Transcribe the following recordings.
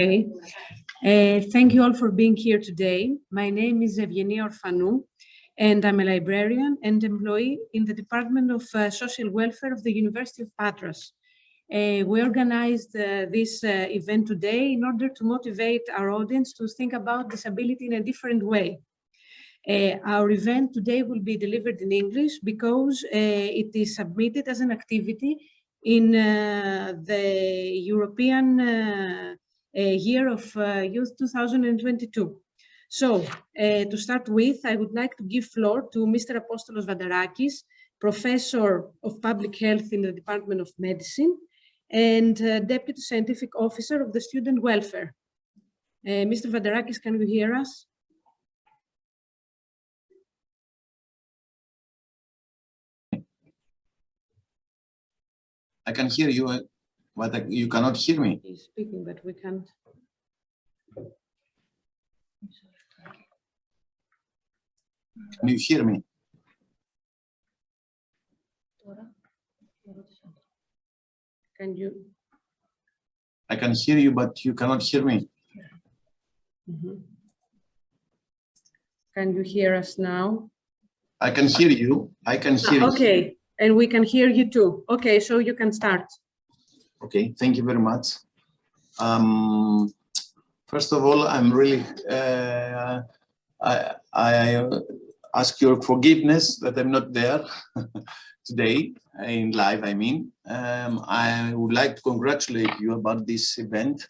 Okay. Thank you all for being here today. My name is Evgenia Orfanou, and I'm a librarian and employee in the Department of Social Welfare of the University of Patras. We organized this event today in order to motivate our audience to think about disability in a different way. Our event today will be delivered in English because it is submitted as an activity in the European Year of Youth 2022. So, to start with, I would like to give floor to Mr. Apostolos Vandarakis, Professor of Public Health in the Department of Medicine and Deputy Scientific Officer of the Student Welfare. Mr. Vandarakis, can you hear us? I can hear you, but you cannot hear me. He's speaking, but we can't. Can you hear me? Can you? I can hear you, but you cannot hear me. Can you hear us now? I can hear you. I can hear you. Okay, and we can hear you too. Okay, so you can start. Okay, thank you very much. First of all, I'm really, I ask your forgiveness that I'm not there today in live, I mean. I would like to congratulate you about this event.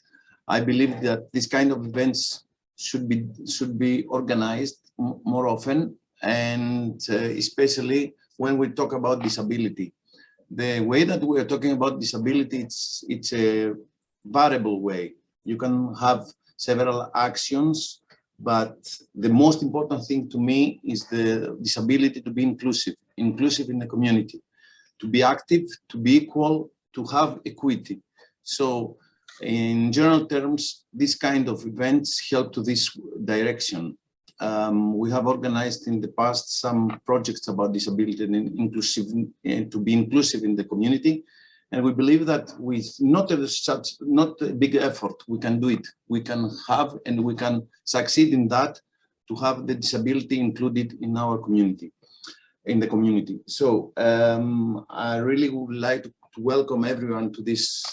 I believe that this kind of events should be organized more often, and especially when we talk about disability. The way that we are talking about disability, it's a variable way. You can have several actions, but the most important thing to me is the disability to be inclusive in the community, to be active, to be equal, to have equity. So in general terms, this kind of events help to this direction. We have organized in the past some projects about disability and to be inclusive in the community. And we believe that with not a big effort, we can do it. We can have and we can succeed in that, to have the disability included in our community, in the community. So I really would like to welcome everyone to this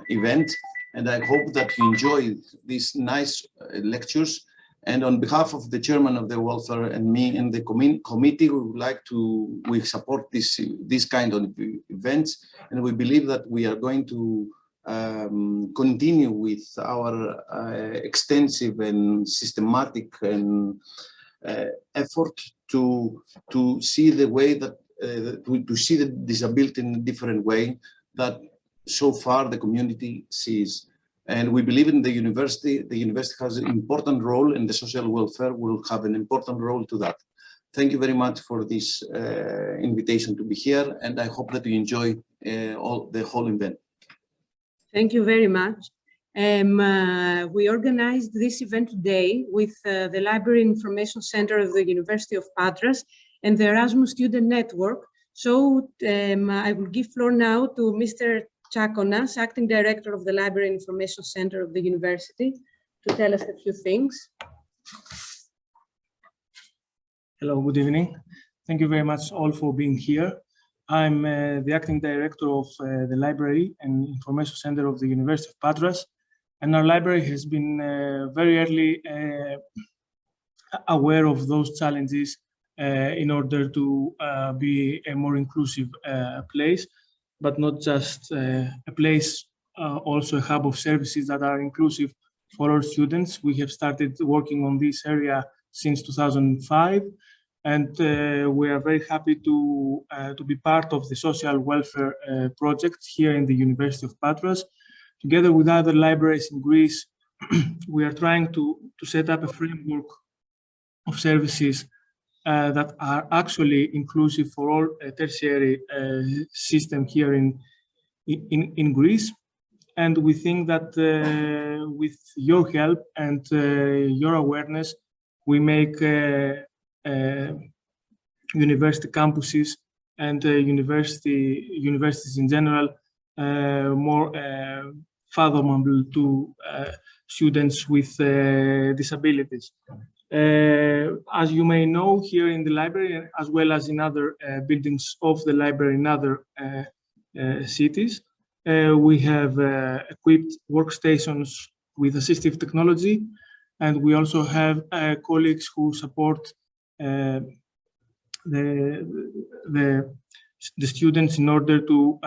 event. And I hope that you enjoy these nice lectures. And on behalf of the chairman of the welfare and me and the committee, we would like to, we support this kind of events. And we believe that we are going to continue with our extensive and systematic and effort to see the way that, to see the disability in a different way that so far the community sees. And we believe in the university. The university has an important role, and the social welfare will have an important role to that. Thank you very much for this invitation to be here, and I hope that you enjoy the whole event. Thank you very much. We organized this event today with the Library Information Center of the University of Patras and the Erasmus Student Network. So I will give floor now to Mr. Chakonas, Acting Director of the Library Information Center of the University, to tell us a few things. Hello, good evening. Thank you very much all for being here. I'm the Acting Director of the Library and Information Center of the University of Patras, and our library has been very early aware of those challenges in order to be a more inclusive place, but not just a place, also a hub of services that are inclusive for our students. We have started working on this area since 2005, and we are very happy to be part of the social welfare project here in the University of Patras. Together with other libraries in Greece, we are trying to set up a framework of services that are actually inclusive for all tertiary system here in Greece. And we think that with your help and your awareness, we make university campuses and universities in general more fathomable to students with disabilities. As you may know, here in the library, as well as in other buildings of the library in other cities, we have equipped workstations with assistive technology, and we also have colleagues who support the students in order to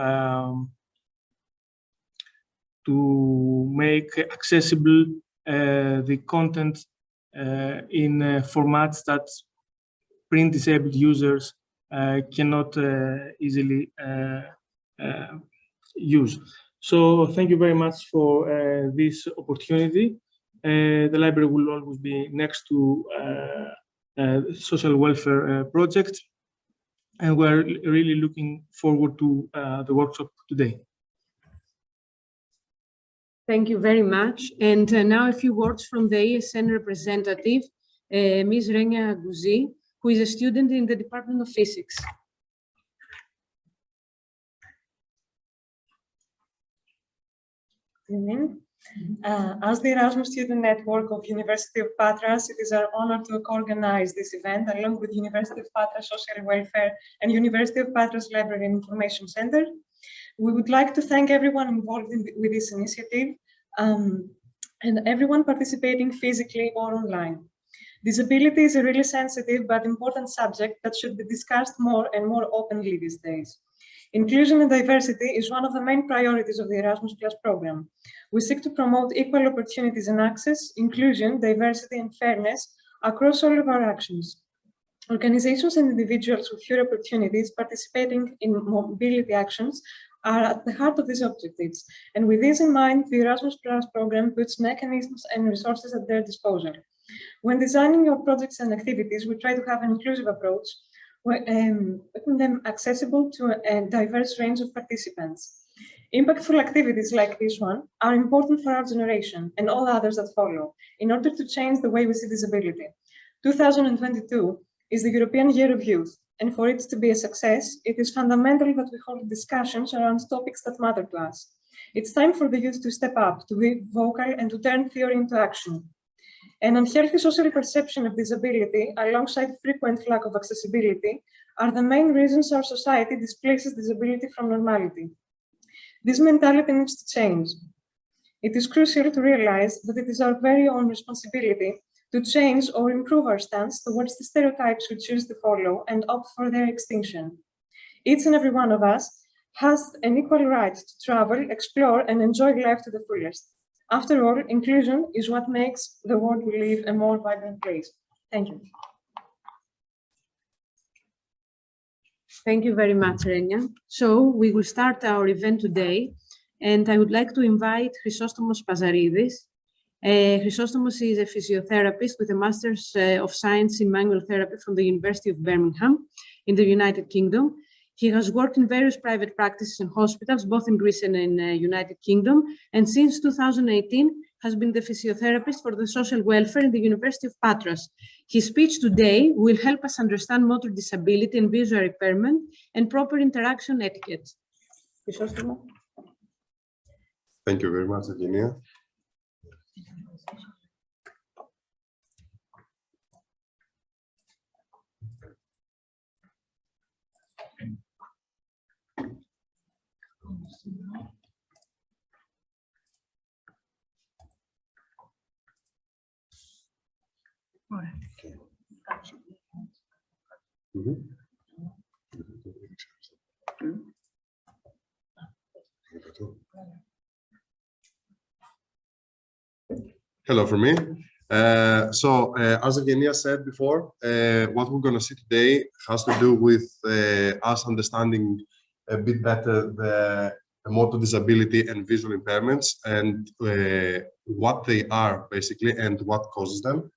make accessible the content in formats that print-disabled users cannot easily use. So thank you very much for this opportunity. The library will always be next to social welfare project, and we're really looking forward to the workshop today. Thank you very much. And now a few words from the ESN representative, Ms. Renia Gouzi, who is a student in the Department of Physics. As the Erasmus Student Network of University of Patras, it is our honor to co-organize this event along with University of Patras Social Welfare and University of Patras Library and Information Center. We would like to thank everyone involved with this initiative and everyone participating physically or online. Disability is a really sensitive but important subject that should be discussed more and more openly these days. Inclusion and diversity is one of the main priorities of the Erasmus Plus program. We seek to promote equal opportunities and access, inclusion, diversity, and fairness across all of our actions. Organizations and individuals with fewer opportunities participating in mobility actions are at the heart of these objectives. And with this in mind, the Erasmus Plus program puts mechanisms and resources at their disposal. When designing your projects and activities, we try to have an inclusive approach, making them accessible to a diverse range of participants. Impactful activities like this one are important for our generation and all others that follow in order to change the way we see disability. 2022 is the European Year of Youth, and for it to be a success, it is fundamental that we hold discussions around topics that matter to us. It's time for the youth to step up, to be vocal, and to turn theory into action. An unhealthy social perception of disability, alongside frequent lack of accessibility, are the main reasons our society displaces disability from normality. This mentality needs to change. It is crucial to realize that it is our very own responsibility to change or improve our stance towards the stereotypes we choose to follow and opt for their extinction. Each and every one of us has an equal right to travel, explore, and enjoy life to the fullest. After all, inclusion is what makes the world we live a more vibrant place. Thank you. Thank you very much, Renia. So we will start our event today, and I would like to invite Chrysostomos Pazaridis. Chrysostomos is a physiotherapist with a Master's of Science in Manual Therapy from the University of Birmingham in the United Kingdom. He has worked in various private practices and hospitals, both in Greece and in the United Kingdom, and since 2018 has been the physiotherapist for the social welfare in the University of Patras. His speech today will help us understand motor disability and visual impairment and proper interaction etiquette. Thank you very much, Eugenia. Hello from me. As Eugenia said before, what we're going to see today has to do with us understanding a bit better the motor disability and visual impairments and what they are basically and what causes them.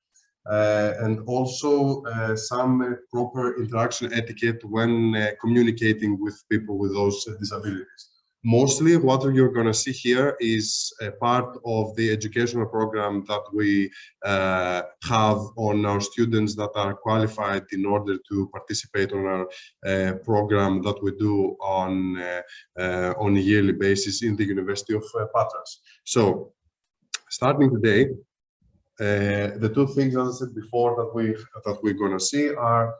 And also some proper interaction etiquette when communicating with people with those disabilities. Mostly what you're going to see here is a part of the educational program that we have on our students that are qualified in order to participate on our program that we do on a yearly basis in the University of Patras. So starting today, the two things, as I said before, that we're going to see are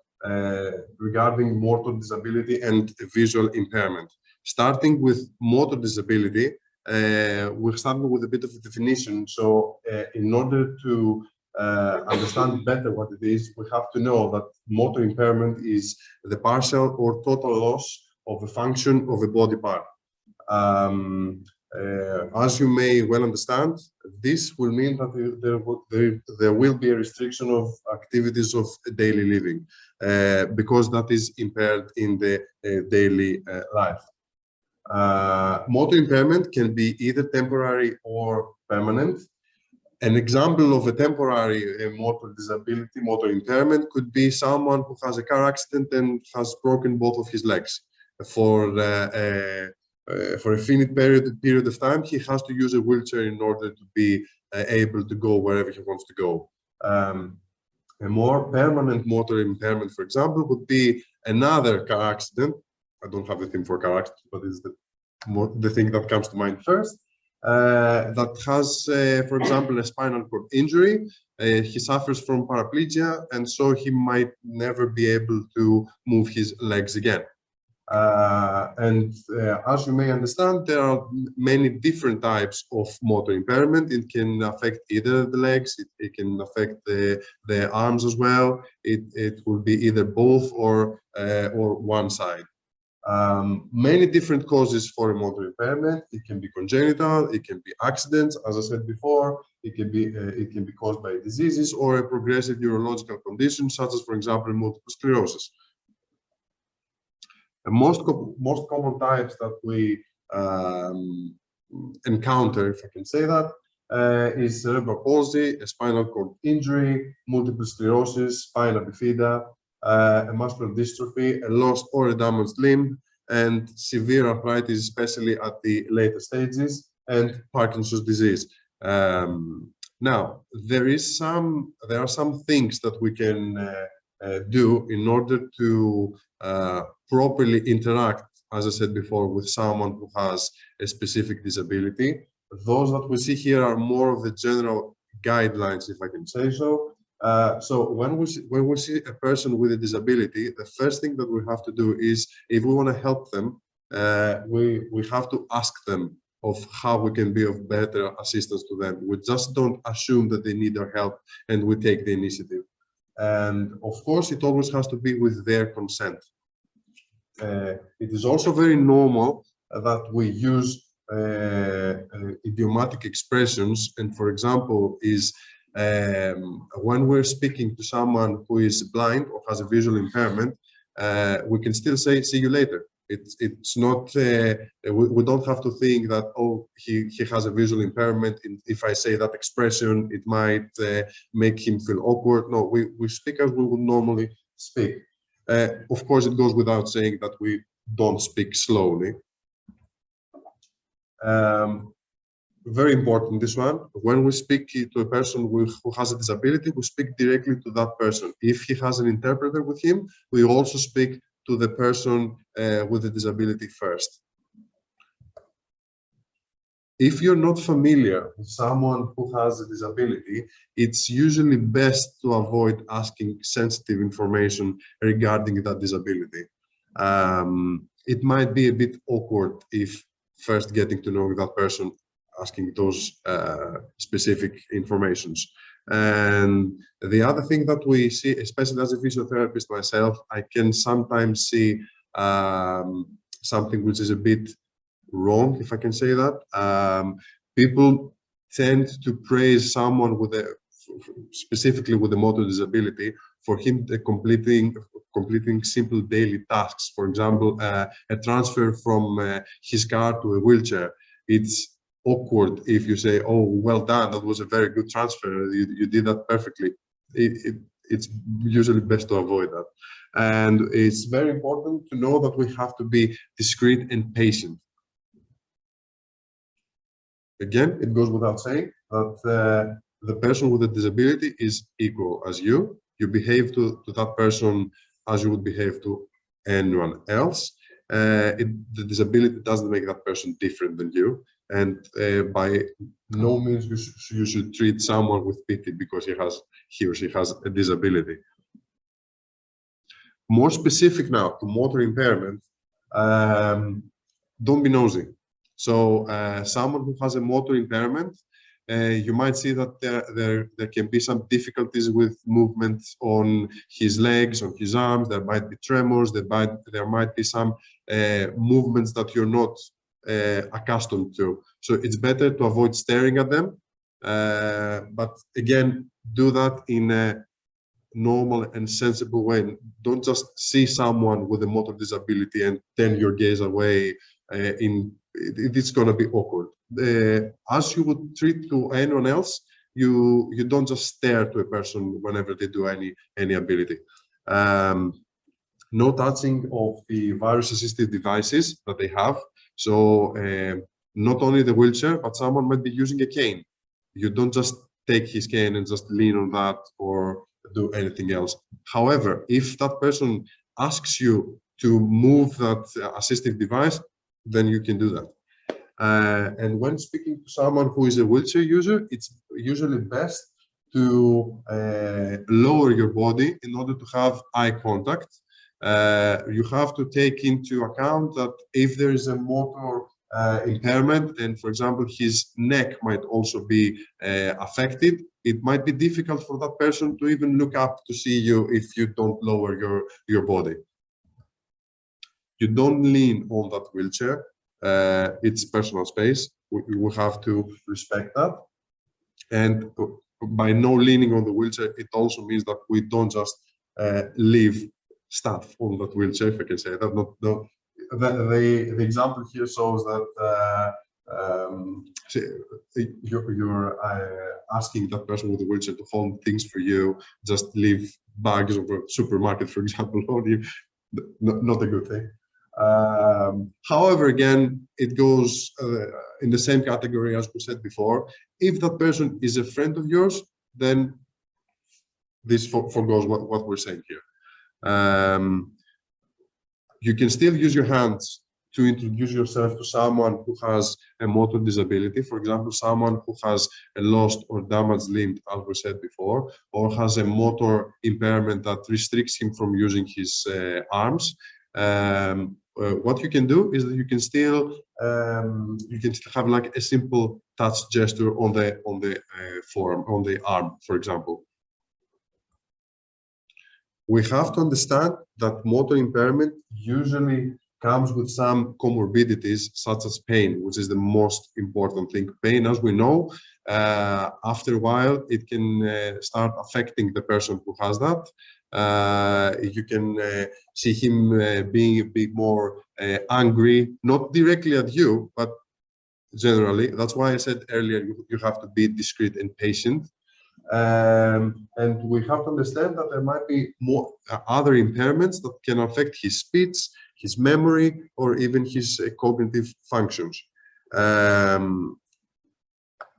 regarding motor disability and visual impairment. Starting with motor disability, we're starting with a bit of a definition. So in order to understand better what it is, we have to know that motor impairment is the partial or total loss of a function of a body part. As you may well understand, this will mean that there will be a restriction of activities of daily living because that is impaired in the daily life. Motor impairment can be either temporary or permanent. An example of a temporary motor disability, motor impairment, could be someone who has a car accident and has broken both of his legs. For a finite period of time, he has to use a wheelchair in order to be able to go wherever he wants to go. A more permanent motor impairment, for example, would be another car accident. I don't have the thing for car accident, but it's the thing that comes to mind first. That has, for example, a spinal cord injury. He suffers from paraplegia, and so he might never be able to move his legs again. As you may understand, there are many different types of motor impairment. It can affect either the legs, it can affect the arms as well. It will be either both or one side. Many different causes for a motor impairment. It can be congenital, it can be accidents, as I said before. It can be caused by diseases or a progressive neurological condition, such as, for example, multiple sclerosis. The most common types that we encounter, if I can say that, is cerebral palsy, a spinal cord injury, multiple sclerosis, spina bifida, a muscular dystrophy, a lost or a damaged limb, and severe arthritis, especially at the later stages, and Parkinson's disease. Now, there are some things that we can do in order to properly interact, as I said before, with someone who has a specific disability. Those that we see here are more of the general guidelines, if I can say so. So when we see a person with a disability, the first thing that we have to do is, if we want to help them, we have to ask them of how we can be of better assistance to them. We just don't assume that they need our help and we take the initiative. And of course, it always has to be with their consent. It is also very normal that we use idiomatic expressions, and for example, is when we're speaking to someone who is blind or has a visual impairment, we can still say, "See you later." It's not, we don't have to think that, oh, he has a visual impairment. If I say that expression, it might make him feel awkward. No, we speak as we would normally speak. Of course, it goes without saying that we don't speak slowly. Very important, this one. When we speak to a person who has a disability, we speak directly to that person. If he has an interpreter with him, we also speak to the person with the disability first. If you're not familiar with someone who has a disability, it's usually best to avoid asking sensitive information regarding that disability. It might be a bit awkward if first getting to know that person, asking those specific informations. And the other thing that we see, especially as a physiotherapist myself, I can sometimes see something which is a bit wrong, if I can say that. People tend to praise someone with specifically with a motor disability for him completing simple daily tasks. For example, a transfer from his car to a wheelchair. It's awkward if you say, "Oh, well done, that was a very good transfer, you did that perfectly." It's usually best to avoid that. And it's very important to know that we have to be discreet and patient. Again, it goes without saying that the person with a disability is equal as you. You behave to that person as you would behave to anyone else. The disability doesn't make that person different than you. And by no means you should treat someone with pity because he or she has a disability. More specific now to motor impairment, don't be nosy. So someone who has a motor impairment, you might see that there can be some difficulties with movement on his legs, on his arms. There might be tremors. There might be some movements that you're not accustomed to. So it's better to avoid staring at them. But again, do that in a normal and sensible way. Don't just see someone with a motor disability and turn your gaze away. It's going to be awkward. As you would treat to anyone else, you don't just stare to a person whenever they do any ability. No touching of the virus-assisted devices that they have. So not only the wheelchair, but someone might be using a cane. You don't just take his cane and just lean on that or do anything else. However, if that person asks you to move that assistive device, then you can do that. And when speaking to someone who is a wheelchair user, it's usually best to lower your body in order to have eye contact. You have to take into account that if there is a motor impairment and, for example, his neck might also be affected, it might be difficult for that person to even look up to see you if you don't lower your body. You don't lean on that wheelchair. It's personal space. We have to respect that. And by no leaning on the wheelchair, it also means that we don't just leave stuff on that wheelchair, if I can say that. The example here shows that you're asking that person with the wheelchair to hold things for you, just leave bags of a supermarket, for example, on you. Not a good thing. However, again, it goes in the same category as we said before. If that person is a friend of yours, then this forgoes what we're saying here. You can still use your hands to introduce yourself to someone who has a motor disability, for example, someone who has a lost or damaged limb, as we said before, or has a motor impairment that restricts him from using his arms. What you can do is that you can still have like a simple touch gesture on the forearm, on the arm, for example. We have to understand that motor impairment usually comes with some comorbidities such as pain, which is the most important thing. Pain, as we know, after a while, it can start affecting the person who has that. You can see him being a bit more angry, not directly at you, but generally. That's why I said earlier, you have to be discreet and patient. And we have to understand that there might be more other impairments that can affect his speech, his memory, or even his cognitive functions.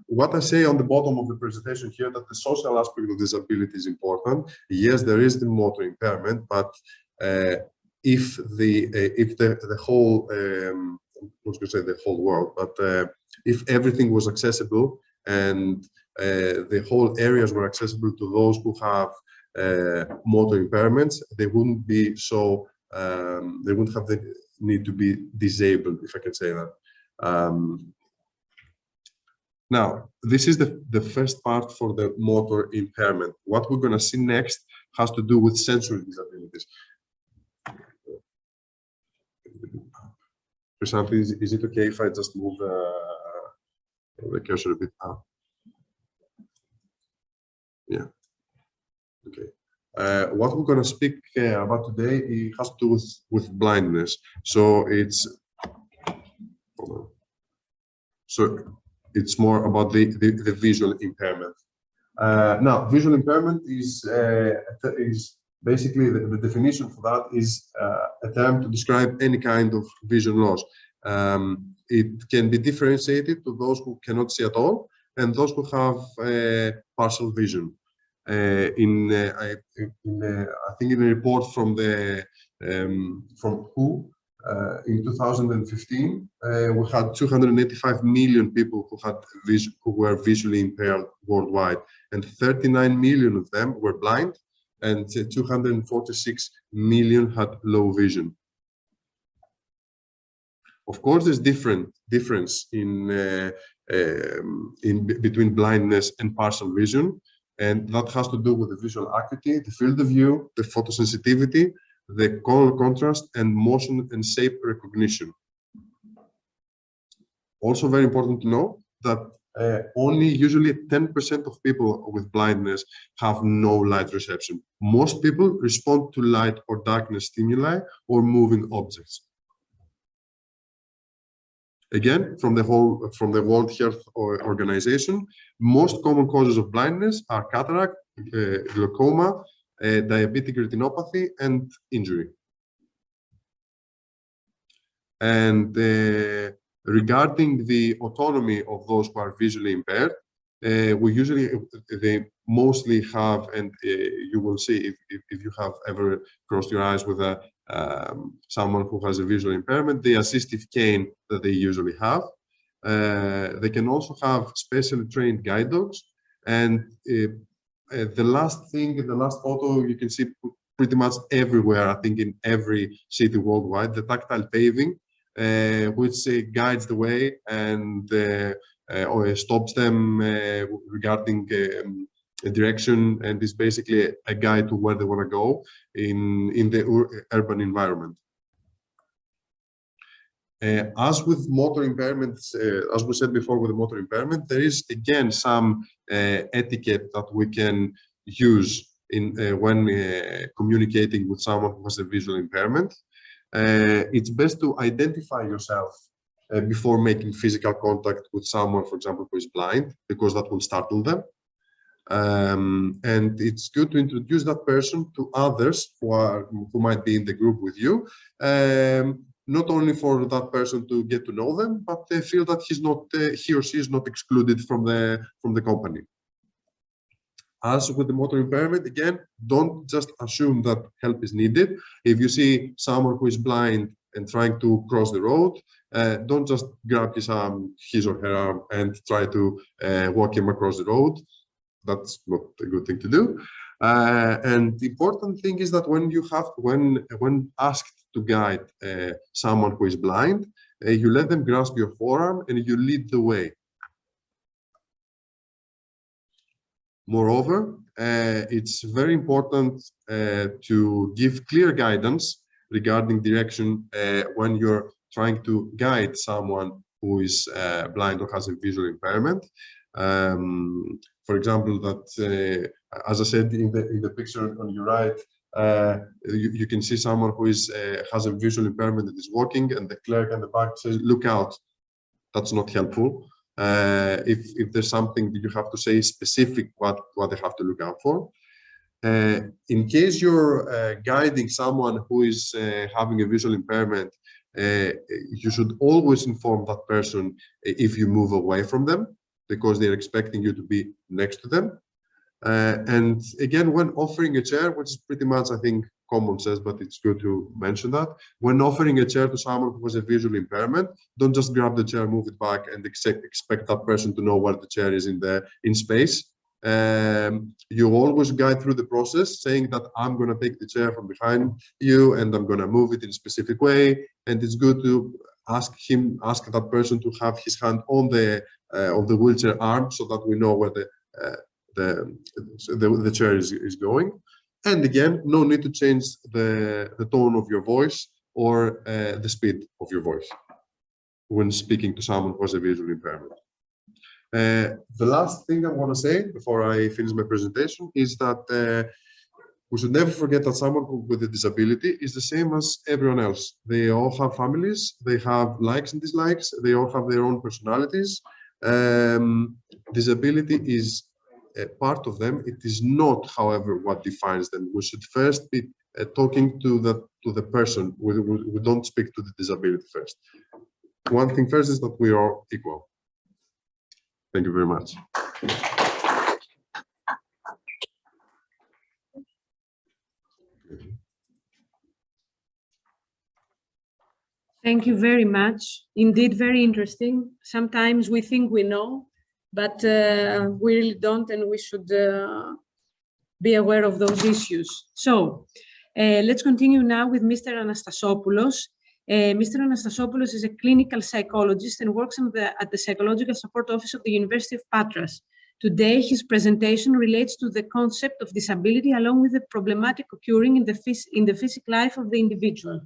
What I say on the bottom of the presentation here, that the social aspect of disability is important. Yes, there is the motor impairment, but if the whole, I'm not going to say the whole world, but if everything was accessible and the whole areas were accessible to those who have motor impairments, they wouldn't be so, they wouldn't have the need to be disabled, if I can say that. Now, this is the first part for the motor impairment. What we're going to see next has to do with sensory disabilities. Chrisante, is it okay if I just move the cursor a bit up? Yeah. Okay. What we're going to speak about today, it has to do with blindness. So it's it's more about the visual impairment. Now, visual impairment is basically the definition for that is a term to describe any kind of vision loss. It can be differentiated to those who cannot see at all and those who have partial vision. I think in a report from WHO in 2015, we had 285 million people who were visually impaired worldwide, and 39 million of them were blind, and 246 million had low vision. Of course, there's difference in between blindness and partial vision, and that has to do with the visual acuity, the field of view, the photosensitivity, the color contrast, and motion and shape recognition. Also very important to know that only usually 10% of people with blindness have no light reception. Most people respond to light or darkness stimuli or moving objects. Again, from the World Health Organization, most common causes of blindness are cataract, glaucoma, diabetic retinopathy, and injury. And regarding the autonomy of those who are visually impaired, they mostly have, and you will see if you have ever crossed your eyes with someone who has a visual impairment, the assistive cane that they usually have. They can also have specially trained guide dogs. And the last thing, in the last photo, you can see pretty much everywhere, I think in every city worldwide, the tactile paving, which guides the way and or stops them regarding direction, and is basically a guide to where they want to go in the urban environment. As with motor impairments, as we said before with the motor impairment, there is again some etiquette that we can use in when communicating with someone who has a visual impairment. It's best to identify yourself before making physical contact with someone, for example, who is blind, because that will startle them. And it's good to introduce that person to others who might be in the group with you, not only for that person to get to know them, but they feel that he or she is not excluded from the company. As with the motor impairment, again, don't just assume that help is needed. If you see someone who is blind and trying to cross the road, don't just grab his or her arm and try to walk him across the road. That's not a good thing to do. And the important thing is that when asked to guide someone who is blind, you let them grasp your forearm and you lead the way. Moreover, it's very important to give clear guidance regarding direction when you're trying to guide someone who is blind or has a visual impairment. For example, that as I said in the picture on your right, you can see someone who has a visual impairment that is walking, and the clerk in the back says, "Look out." That's not helpful. If there's something that you have to say specific what they have to look out for. In case you're guiding someone who is having a visual impairment, you should always inform that person if you move away from them, because they're expecting you to be next to them. And again, when offering a chair, which is pretty much, I think, common sense, but it's good to mention that. When offering a chair to someone who has a visual impairment, don't just grab the chair, move it back, and expect that person to know where the chair is in space. You always guide through the process, saying that I'm going to take the chair from behind you and I'm going to move it in a specific way. And it's good to ask that person to have his hand on the wheelchair arm, so that we know where the chair is going. And again, no need to change the tone of your voice or the speed of your voice when speaking to someone who has a visual impairment. The last thing I want to say before I finish my presentation is that we should never forget that someone with a disability is the same as everyone else. They all have families, they have likes and dislikes, they all have their own personalities. Disability is a part of them. It is not, however, what defines them. We should first be talking to the person. We don't speak to the disability first. one thing first is that we are equal. Thank you very much. Thank you very much. Indeed, very interesting. Sometimes we think we know, but we really don't, and we should be aware of those issues. So let's continue now with Mr. Anastasopoulos. Mr. Anastasopoulos is a clinical psychologist and works at the Psychological Support Office of the University of Patras. Today, his presentation relates to the concept of disability along with the problematic occurring in the physical life of the individual.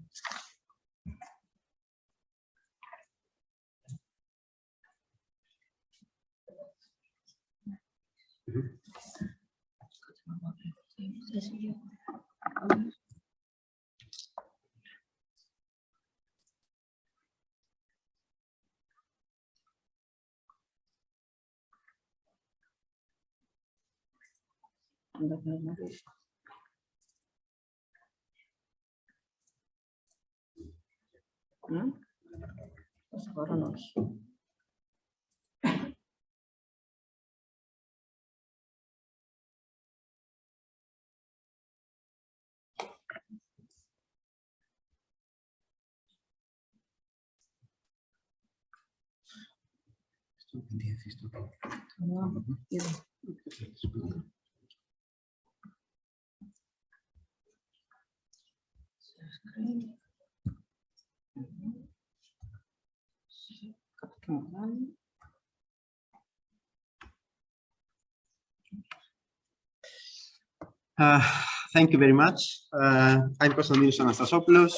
Thank you very much. I'm Konstantinos Anastasopoulos.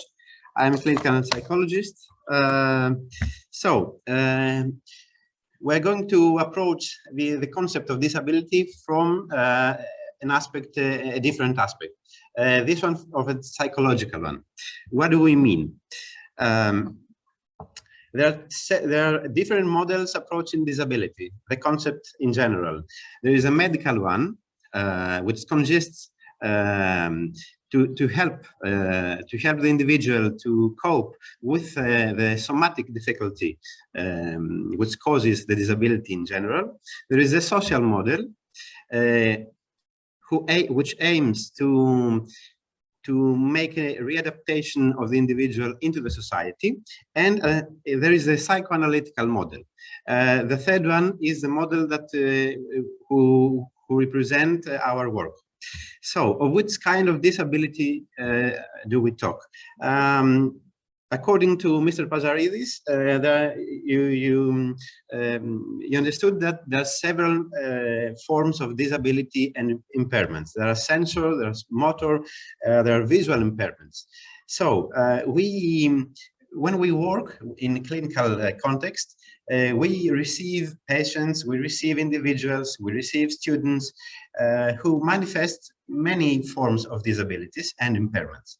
I'm a clinical psychologist. We're going to approach the concept of disability from an aspect, a different aspect. This one of a psychological one. What do we mean? There are different models approaching disability, the concept in general. There is a medical one, which consists to help the individual to cope with the somatic difficulty which causes the disability in general. There is a social model which aims to make a readaptation of the individual into the society, and there is a psychoanalytical model. The third one is the model that who represent our work. So, of which kind of disability do we talk? According to Mr. Pazaridis, you understood that there are several forms of disability and impairments. There are sensor, there's motor, there are visual impairments. So when we work in a clinical context, we receive patients, we receive individuals, we receive students who manifest many forms of disabilities and impairments.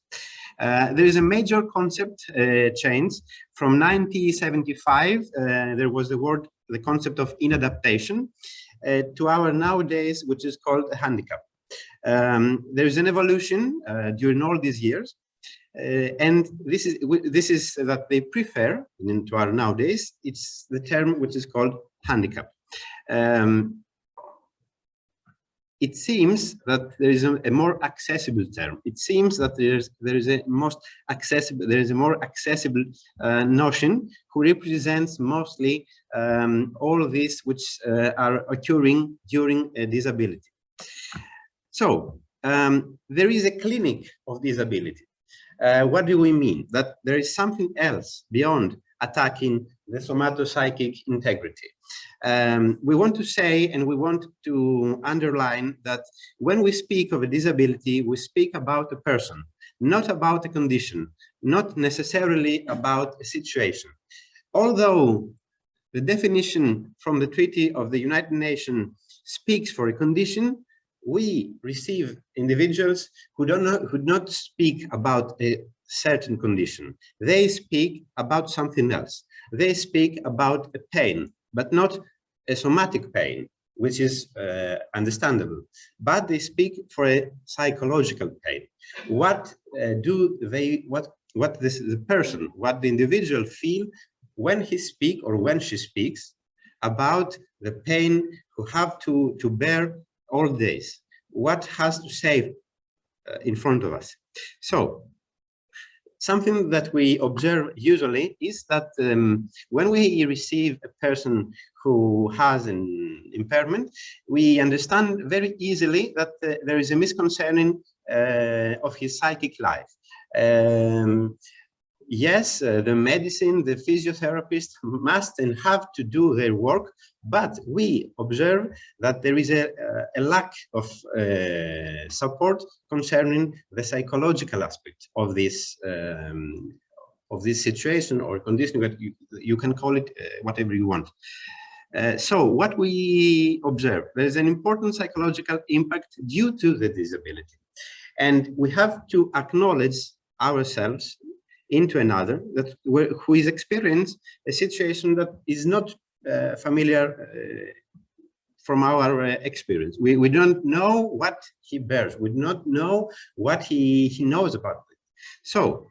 There is a major concept change. From 1975, there was the concept of inadaptation to our nowadays, which is called handicap. There is an evolution during all these years. And this is that they prefer into our nowadays. It's the term which is called handicap. It seems that there is a more accessible term. It seems that there is a more accessible notion who represents mostly all of these which are occurring during a disability. So there is a clinic of disability. What do we mean? That there is something else beyond attacking the somatopsychic integrity. We want to say, and we want to underline that when we speak of a disability, we speak about a person, not about a condition, not necessarily about a situation. Although the definition from the Treaty of the United Nations speaks for a condition, we receive individuals who do not speak about a certain condition. They speak about something else. They speak about a pain, but not a somatic pain, which is understandable. But they speak for a psychological pain. What the person, what the individual feel when he speaks or when she speaks about the pain who have to bear all days, what has to say in front of us. So something that we observe usually is that when we receive a person who has an impairment, we understand very easily that there is a misconcerning of his psychic life. Yes, the medicine, the physiotherapist must and have to do their work, but we observe that there is a lack of support concerning the psychological aspect of this situation or condition, that you can call it whatever you want. So what we observe, there is an important psychological impact due to the disability. And we have to acknowledge ourselves into another who is experiencing a situation that is not familiar from our experience. We don't know what he bears. We do not know what he knows about it. So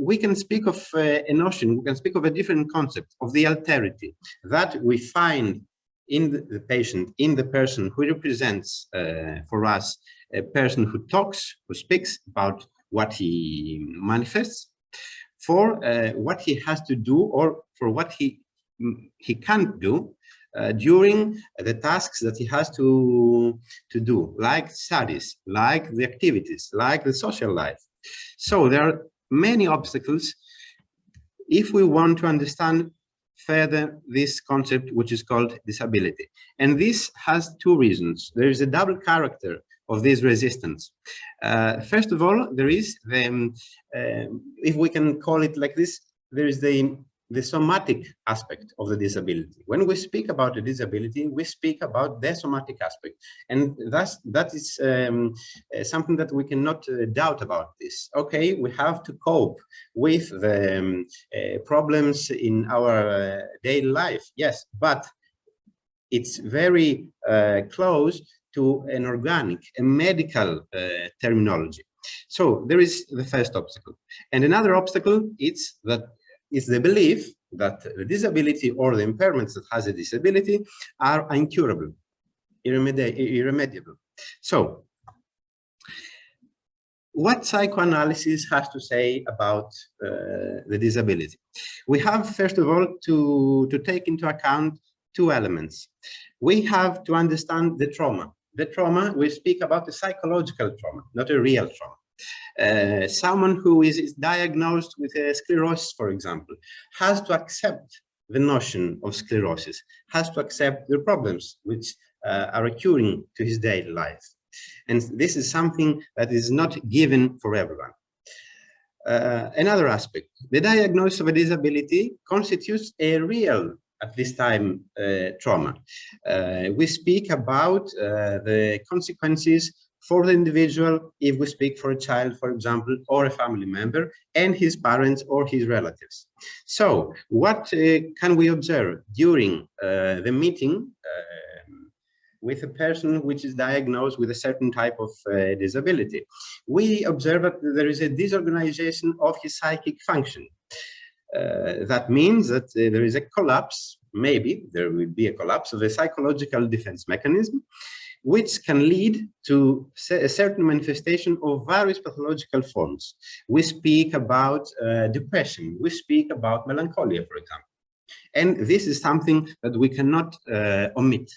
we can speak of a notion, we can speak of a different concept of the alterity that we find in the patient, in the person who represents for us a person who talks, who speaks about what he manifests, for what he has to do or for what he can't do during the tasks that he has to do, like studies, like the activities, like the social life. So there are many obstacles if we want to understand further this concept, which is called disability. And this has two reasons. There is a double character of this resistance. First of all, there is the, if we can call it like this, there is the somatic aspect of the disability. When we speak about a disability, we speak about the somatic aspect. And that is something that we cannot doubt about this. Okay, we have to cope with the problems in our daily life, yes, but it's very close to an organic, a medical terminology. So there is the first obstacle. And another obstacle is the belief that the disability or the impairments that has a disability are incurable, irremediable. So what psychoanalysis has to say about the disability? We have, first of all, to take into account two elements. We have to understand the trauma. The trauma, we speak about the psychological trauma, not a real trauma. Someone who is diagnosed with sclerosis, for example, has to accept the notion of sclerosis, has to accept the problems which are occurring to his daily life. And this is something that is not given for everyone. Another aspect, the diagnosis of a disability constitutes a real, at this time, trauma. We speak about the consequences for the individual if we speak for a child, for example, or a family member, and his parents or his relatives. So what can we observe during the meeting with a person which is diagnosed with a certain type of disability? We observe that there is a disorganization of his psychic function. That means that there is a collapse, maybe there will be a collapse of a psychological defense mechanism, which can lead to a certain manifestation of various pathological forms. We speak about depression, we speak about melancholia, for example. And this is something that we cannot omit.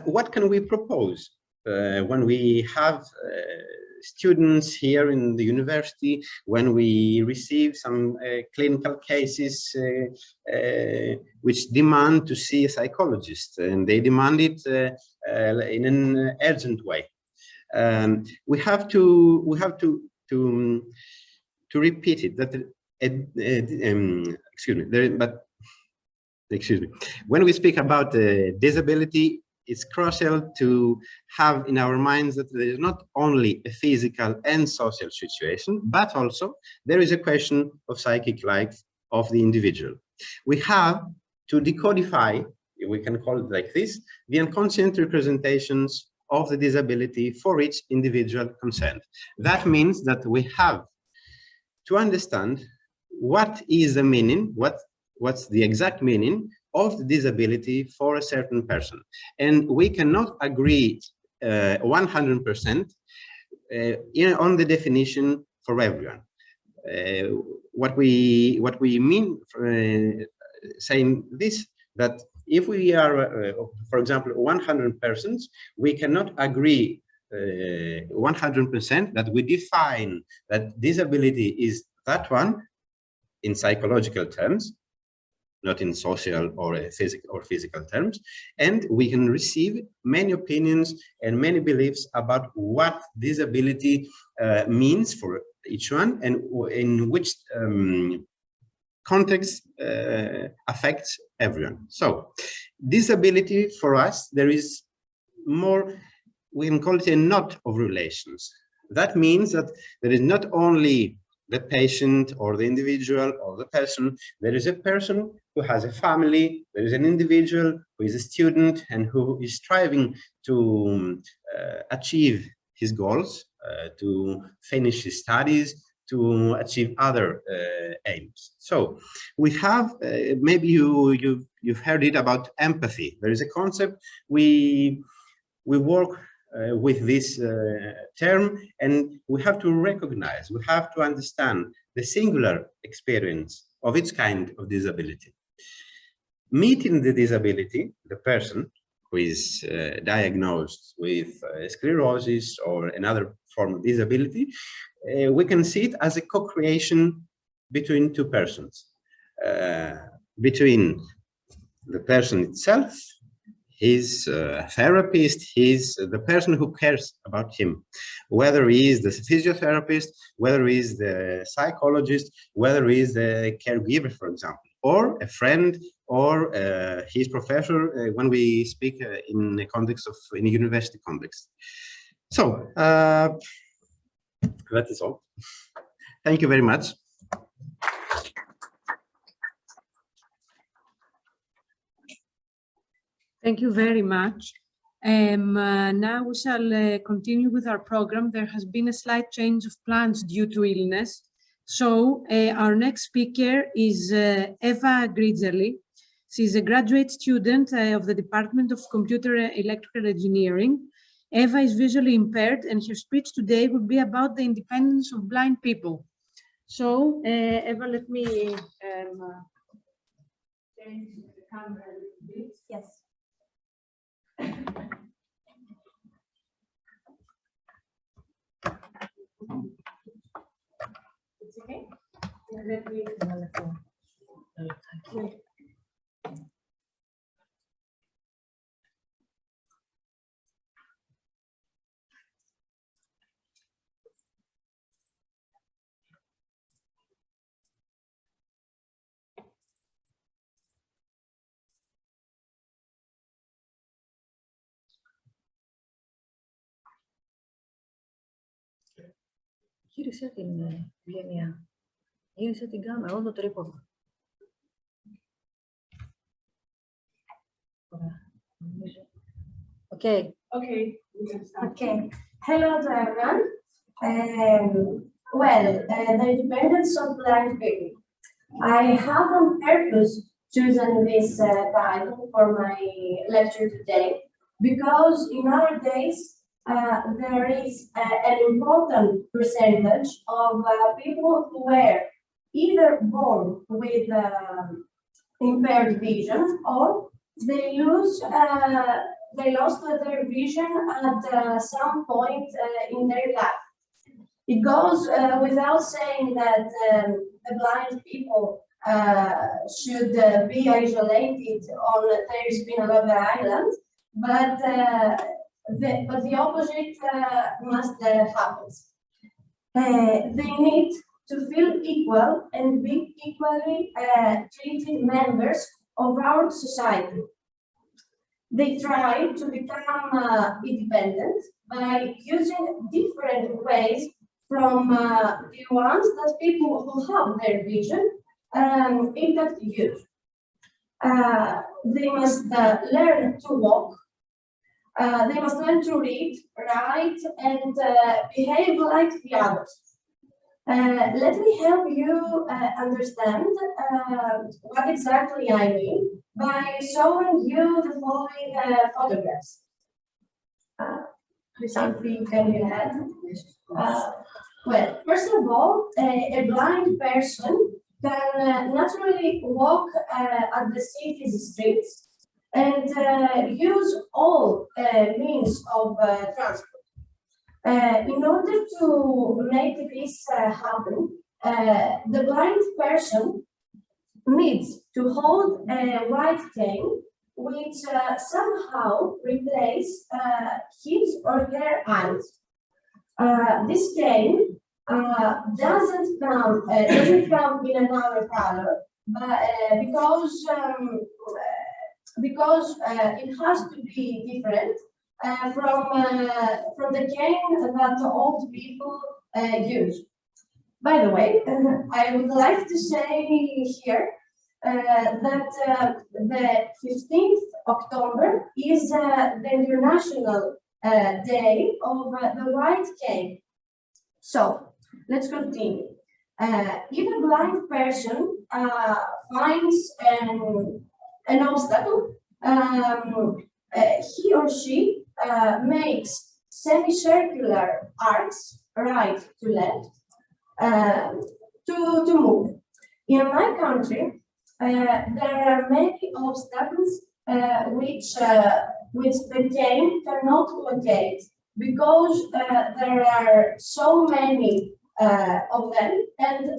What can we propose when we have students here in the university, when we receive some clinical cases which demand to see a psychologist, and they demand it in an urgent way? We have to repeat it that when we speak about disability, it's crucial to have in our minds that there is not only a physical and social situation, but also there is a question of psychic life of the individual. We have to decodify, if we can call it like this, the unconscious representations of the disability for each individual concerned. That means that we have to understand what is the meaning, what's the exact meaning of the disability for a certain person. And we cannot agree 100% on the definition for everyone. What we mean saying this, that if we are, for example, 100 persons, we cannot agree 100% that we define that disability is that one in psychological terms, not in social or physical terms, and we can receive many opinions and many beliefs about what disability means for each one and in which context affects everyone. So disability for us, there is more, we can call it a knot of relations. That means that there is not only the patient or the individual or the person, there is a person who has a family, there is an individual who is a student and who is striving to achieve his goals, to finish his studies, to achieve other aims. So we have, maybe you've heard it about empathy. There is a concept, we work with this term, and we have to recognize, we have to understand the singular experience of each kind of disability. Meeting the disability, the person who is diagnosed with sclerosis or another form of disability, we can see it as a co-creation between two persons, between the person itself, his therapist, the person who cares about him, whether he is the physiotherapist, whether he is the psychologist, whether he is the caregiver, for example, or a friend, or his professor when we speak in a context of, in a university context. So that is all. Thank you very much. Thank you very much. Now we shall continue with our program. There has been a slight change of plans due to illness. So our next speaker is Eva Gridgerly. She is a graduate student of the Department of Computer Electrical Engineering. Eva is visually impaired, and her speech today will be about the independence of blind people. So Eva, let me change the camera a little bit. Yes. It's okay? Let me thank you. Γύρισε την Ευγένεια. Γύρισε την κάμερα, όλο το τρίποδο. Okay. Okay. Okay. Hello to everyone. The independence of blind people. I have on purpose chosen this title for my lecture today because in our days there is an important percentage of people who were either born with impaired vision or they lost their vision at some point in their life. It goes without saying that the blind people should be isolated on their Spinalova Island, but the opposite must happen. They need to feel equal and be equally treated members of our society. They try to become independent by using different ways from the ones that people who have their vision intact use. They must learn to walk. They must learn to read, write, and behave like the others. Let me help you understand what exactly I mean by showing you the following photographs. Something can be had. Well, first of all, a blind person can naturally walk at the city's streets and use all means of transport. In order to make this happen, the blind person needs to hold a white cane which somehow replaces his or her eyes. This cane doesn't come in another color, but because it has to be different from the cane that old people use. By the way, I would like to say here that the 15th October is the International Day of the White Cane. So let's continue. If a blind person finds an obstacle, he or she makes semicircular arcs right to left to move. In my country, there are many obstacles which the cane cannot locate because there are so many of them and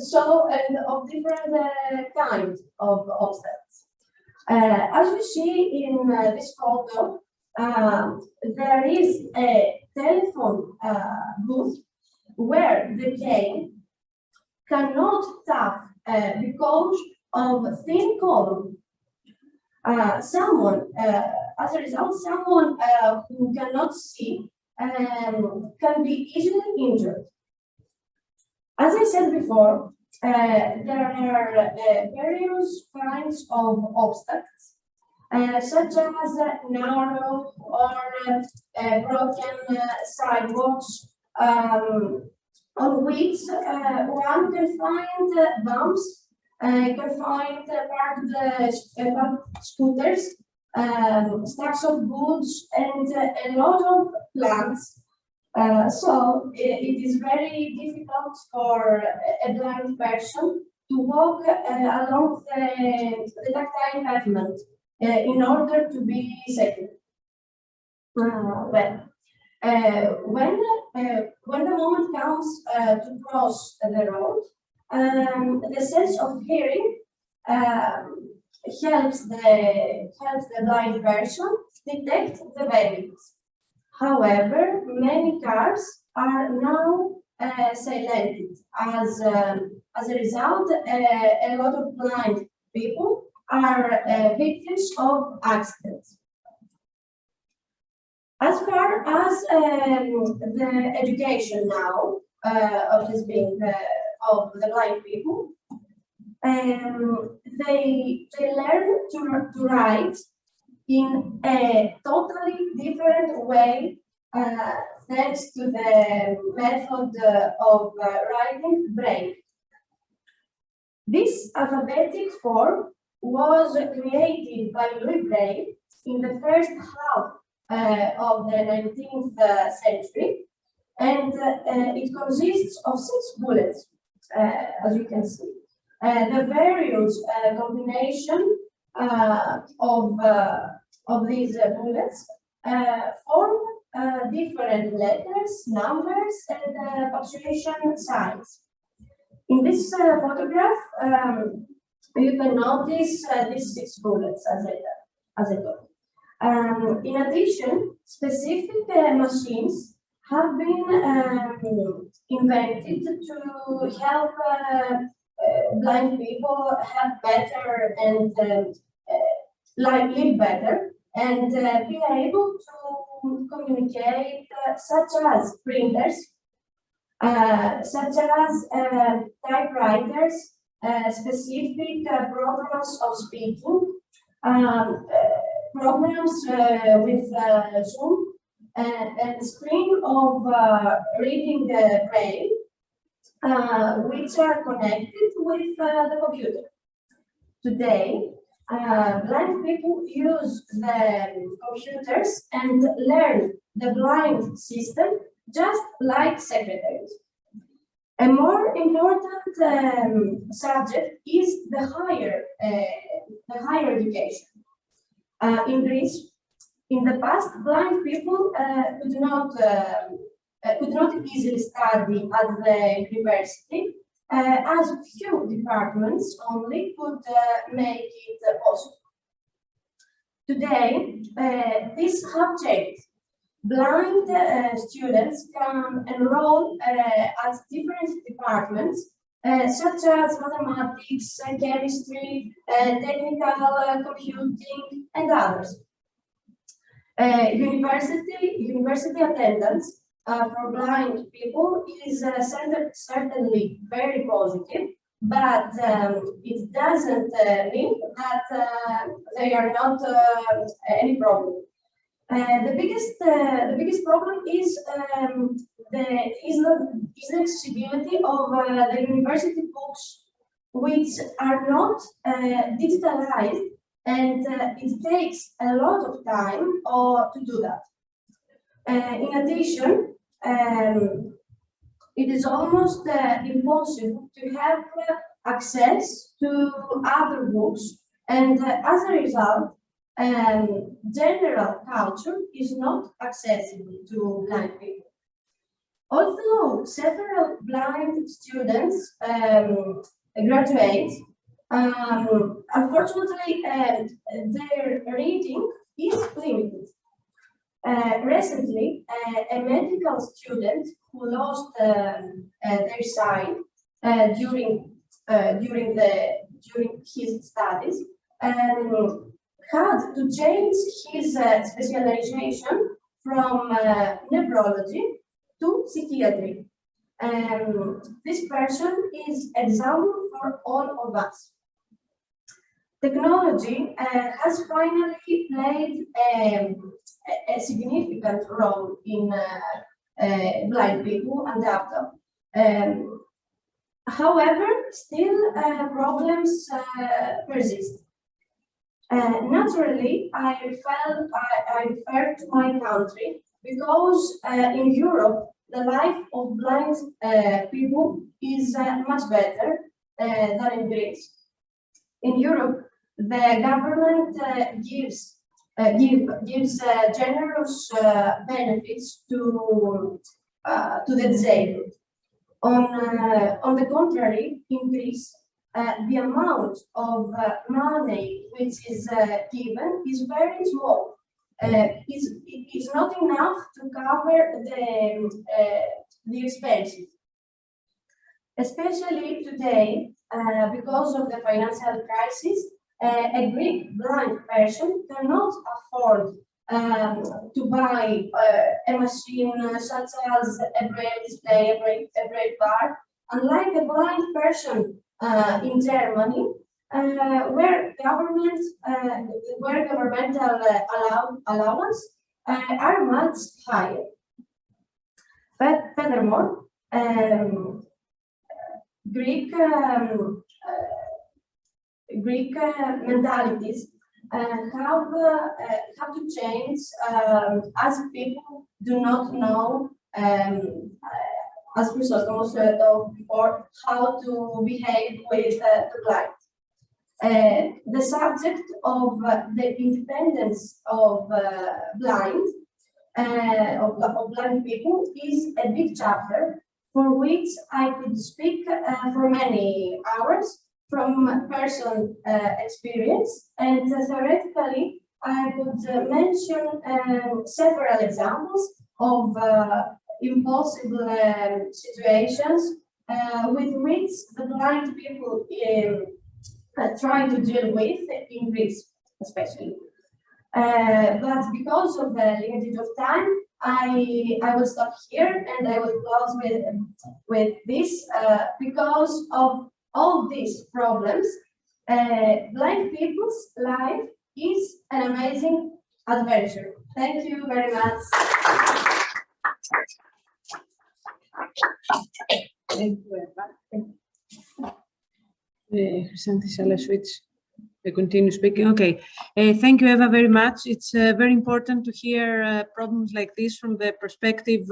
of different kinds of obstacles. As we see in this photo, there is a telephone booth where the cane cannot tap because of thin column. As a result, someone who cannot see can be easily injured. As I said before, there are various kinds of obstacles, such as narrow or broken sidewalks, on which one can find bumps, can find parked scooters, stacks of goods, and a lot of plants. So it is very difficult for a blind person to walk along the tactile pavement in order to be safe. When the moment comes to cross the road, the sense of hearing helps the blind person detect the vehicles. However, many cars are now silenced. As a result, a lot of blind people are victims of accidents. As far as the education now of the blind people, they learn to write in a totally different way thanks to the method of writing braille. This alphabetic form was created by Louis Braille in the first half of the 19th century, and it consists of 6 bullets, as you can see. The various combination of these bullets form different letters, numbers, and punctuation signs. In this photograph, you can notice these 6 bullets, as I told. In addition, specific machines have been invented to help blind people have better and live better and be able to communicate, such as printers, such as typewriters, specific programs of speaking, programs with Zoom, and screen of reading the braille, which are connected with the computer. Today, blind people use the computers and learn the blind system just like secretaries. A more important subject is the higher education. In Greece, in the past, blind people could not easily study at the university, as few departments only could make it possible. Today, this has changed. Blind students can enroll at different departments, such as mathematics, chemistry, technical computing, and others. University attendance for blind people is certainly very positive, but it doesn't mean that they are not any problem. The biggest problem is the accessibility of the university books, which are not digitalized, and it takes a lot of time to do that. In addition, it is almost impossible to have access to other books, and as a result, general culture is not accessible to blind people. Although several blind students graduate, unfortunately, their reading is limited. Recently, a medical student who lost their sight during his studies had to change his specialization from nephrology to psychiatry. This person is example for all of us. Technology has finally played a significant role in blind people adapt. However, still problems persist. Naturally, I refer to my country because in Europe, the life of blind people is much better than in Greece. In Europe, the government gives generous benefits to the disabled. On the contrary, in Greece, the amount of money which is given is very small. It's not enough to cover the expenses. Especially today, because of the financial crisis, a Greek blind person cannot afford to buy a machine such as a braille display, a braille bar, unlike a blind person in Germany, where governmental allowance are much higher. But furthermore, Greek mentalities have to change as people do not know, as Chrysostomos said before, how to behave with the blind. The subject of the independence of blind people is a big chapter for which I could speak for many hours from personal experience, and theoretically I could mention several examples of impossible situations with which the blind people try to deal with in Greece, especially. But because of the limited of time, I will stop here and I will close with this because of all these problems. Blind people's life is an amazing adventure. Thank you very much. Thank you, Eva. Shall I switch? I continue speaking. Okay. Thank you, Eva, very much. It's very important to hear problems like this from the perspective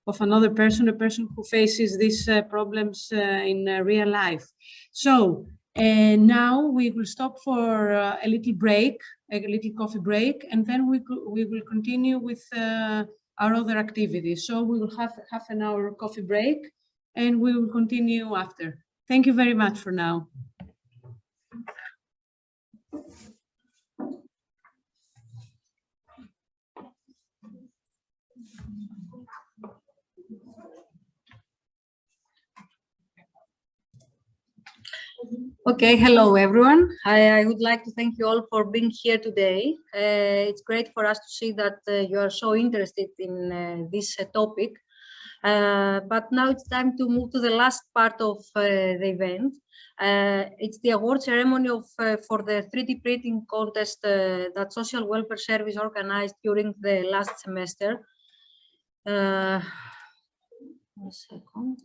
of another person, a person who faces these problems in real life. So now we will stop for a little break, a little coffee break, and then we will continue with our other activities. So we will have half an hour coffee break, and we will continue after. Thank you very much for now. Okay, hello everyone. I would like to thank you all for being here today. It's great for us to see that you are so interested in this topic. But now it's time to move to the last part of the event. It's the award ceremony for the 3D printing contest that Social Welfare Service organized during the last semester. One second.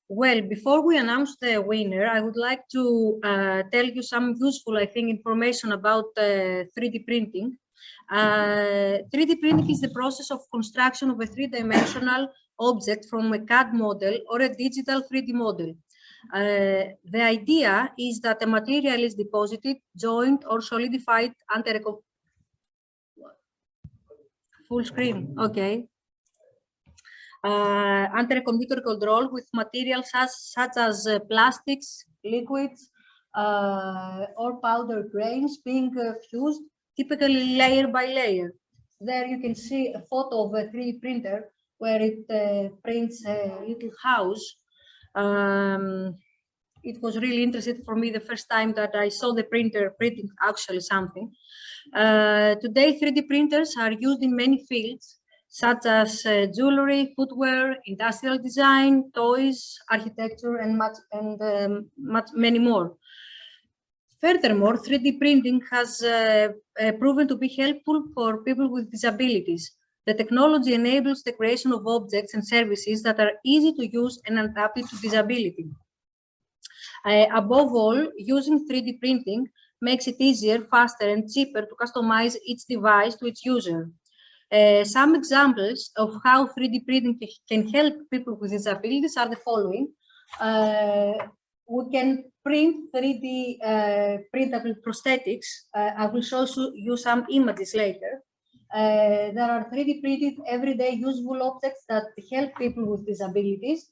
Well, before we announce the winner, I would like to tell you some useful, I think, information about 3D printing. 3D printing is the process of construction of a three-dimensional object from a CAD model or a digital 3D model. The idea is that a material is deposited, joined, or solidified under a full screen. Okay. Under a computer control with materials such as plastics, liquids, or powder grains being fused, typically layer by layer. There you can see a photo of a 3D printer where it prints a little house. It was really interesting for me the first time that I saw the printer printing actually something. Today, 3D printers are used in many fields, such as jewelry, footwear, industrial design, toys, architecture, and many more. Furthermore, 3D printing has proven to be helpful for people with disabilities. The technology enables the creation of objects and services that are easy to use and adapted to disability. Above all, using 3D printing makes it easier, faster, and cheaper to customize each device to its user. Some examples of how 3D printing can help people with disabilities are the following. We can print 3D printable prosthetics. I will show you some images later. There are 3D printed everyday useful objects that help people with disabilities.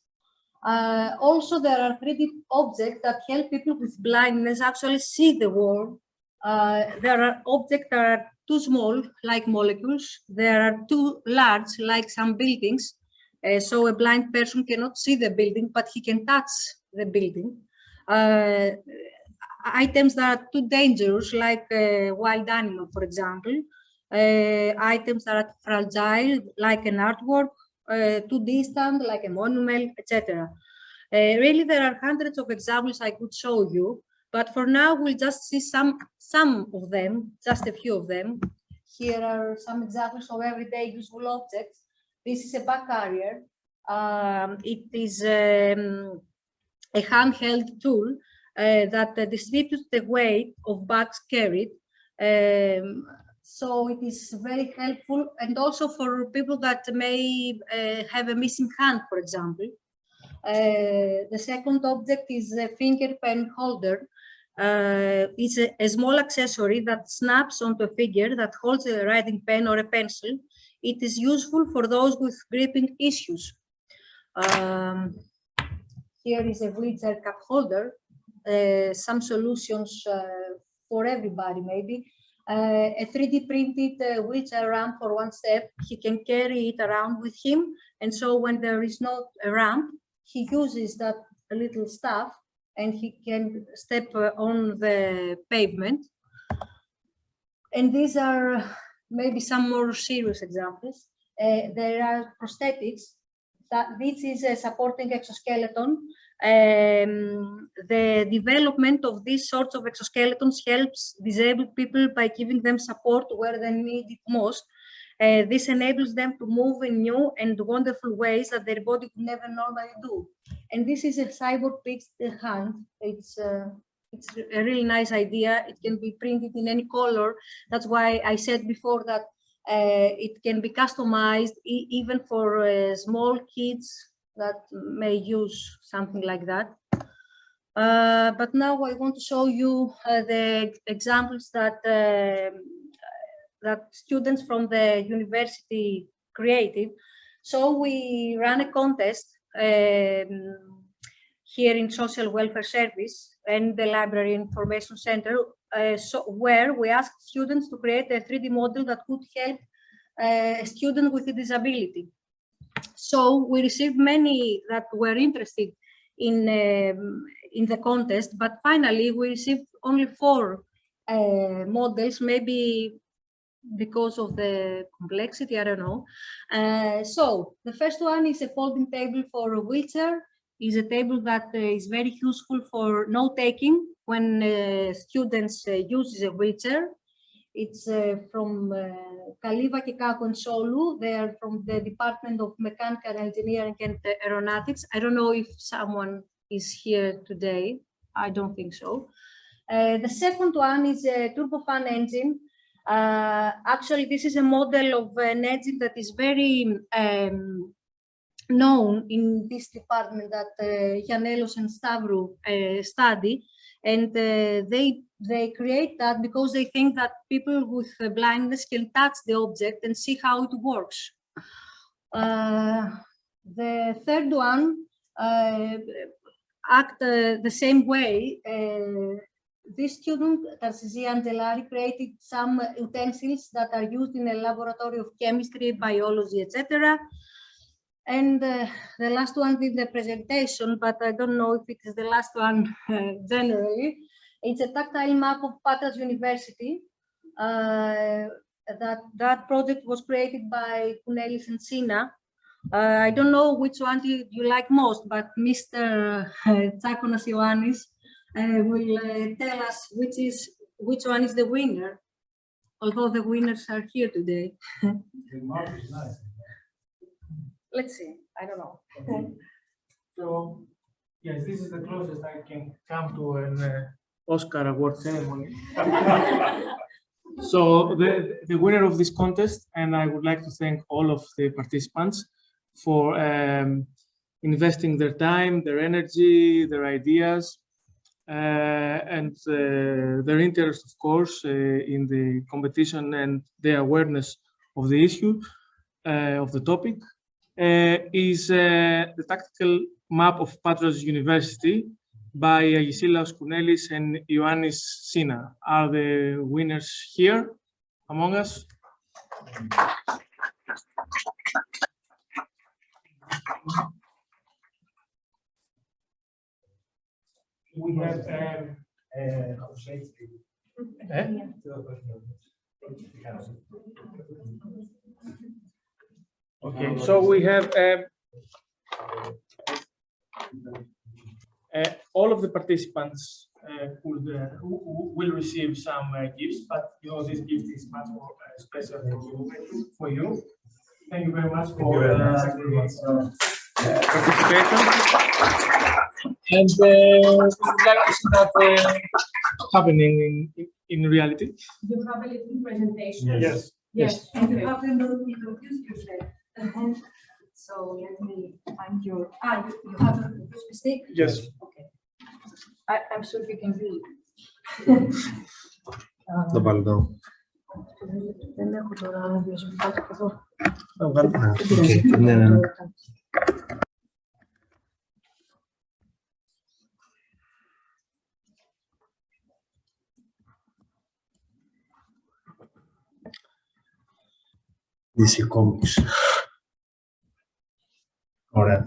Also, there are 3D objects that help people with blindness actually see the world. There are objects that are too small, like molecules. There are too large, like some buildings. So a blind person cannot see the building, but he can touch the building. Items that are too dangerous, like a wild animal, for example. Items that are fragile, like an artwork. Too distant, like a monument, etc. Really, there are hundreds of examples I could show you, but for now, we'll just see some of them, just a few of them. Here are some examples of everyday useful objects. This is a bag carrier. It is a handheld tool that distributes the weight of bags carried. So it is very helpful, and also for people that may have a missing hand, for example. The second object is a finger pen holder. It's a small accessory that snaps onto a figure that holds a writing pen or a pencil. It is useful for those with gripping issues. Here is a wheelchair cup holder. Some solutions for everybody, maybe. A 3D printed wheelchair ramp for one step. He can carry it around with him, and so when there is not a ramp, he uses that little stuff and he can step on the pavement. And these are maybe some more serious examples. There are prosthetics. This is a supporting exoskeleton. The development of these sorts of exoskeletons helps disabled people by giving them support where they need it most. This enables them to move in new and wonderful ways that their body could never normally do. And this is a cyborg fixed hand. It's a really nice idea. It can be printed in any color. That's why I said before that it can be customized even for small kids that may use something like that. But now I want to show you the examples that that students from the university created. So we ran a contest here in Social Welfare Service and the Library Information Center, where we asked students to create a 3D model that could help a student with a disability. So we received many that were interested in the contest, but finally we received only 4 models, maybe because of the complexity, I don't know. So the first one is a folding table for a wheelchair. Is a table that is very useful for note-taking when students use a wheelchair. It's from Kaliva, Kekako, and Solu. They are from the Department of Mechanical Engineering and Aeronautics. I don't know if someone is here today. I don't think so. The second one is a turbofan engine. Actually, this is a model of an engine that is very known in this department that Gianellos and Stavru study, and they create that because they think that people with blindness can touch the object and see how it works. The third one act the same way. This student, Tarcisia Angelari, created some utensils that are used in a laboratory of chemistry, biology, etc. And the last one did the presentation, but I don't know if it is the last one generally. It's a tactile map of Patras University. That project was created by Kounelis and Sina. I don't know which one you like most, but Mr. Tsakonas Ioannis will tell us which one is the winner, although the winners are here today. The map is nice. Let's see, I don't know. So, yes, this is the closest I can come to an Oscar award ceremony. So the winner of this contest, and I would like to thank all of the participants for investing their time, their energy, their ideas, and their interest, of course, in the competition and the awareness of the issue, of the topic, is the tactical map of Patras University by Agisilaos Kounelis and Ioannis Sina. Are the winners here among us? We have okay, so we have all of the participants who will receive some gifts, but you know this gift is much more special for you. Thank you very much for participation. And we would like to see that happening in reality. You have a little presentation. Yes. Yes. And you have to introduce yourself. So let me find your. You have a mistake? Yes. Okay. I'm sure you can do it. Το βάλω εδώ. Δεν έχω τώρα βιοσιοφυλάκι εδώ. Ναι. DC Comics. Ωραία.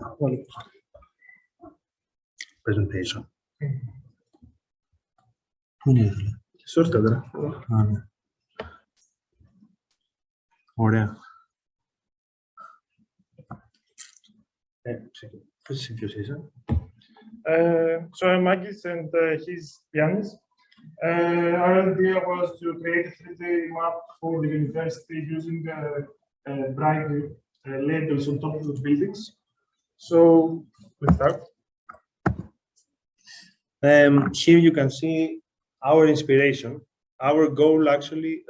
Presentation. Πού είναι εδώ? Σωστά τώρα. Ναι. Ωραία. Ποιος είσαι? So I'm Magis and he's Yannis. Our idea was to create a 3D map for the university using bright labels on top of the buildings. So let's start. Here you can see our inspiration. Our goal actually,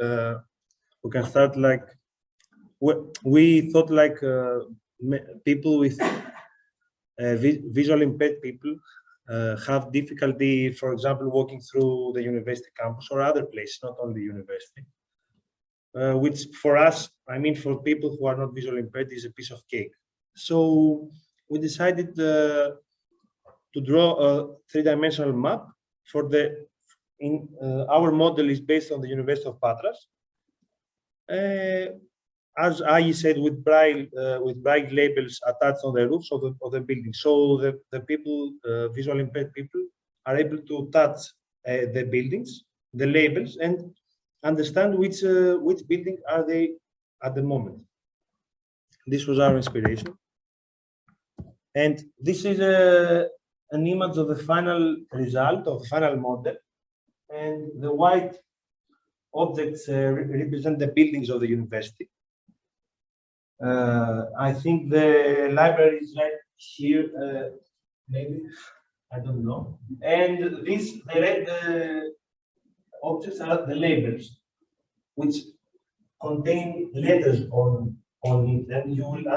we can start like, we thought like people with visual impaired people have difficulty, for example, walking through the university campus or other places, not only university, which for us, I mean, for people who are not visually impaired, is a piece of cake. So we decided to draw a three-dimensional map for the, our model is based on the University of Patras. As I said, with bright labels attached on the roofs of the building. So the people, visually impaired people, are able to touch the buildings, the labels, and understand which building are they at the moment. This was our inspiration. And this is an image of the final result, of the final model. And the white objects represent the buildings of the university. I think the library is right here, maybe, I don't know. And these, the red objects are the labels, which contain letters on it, and you will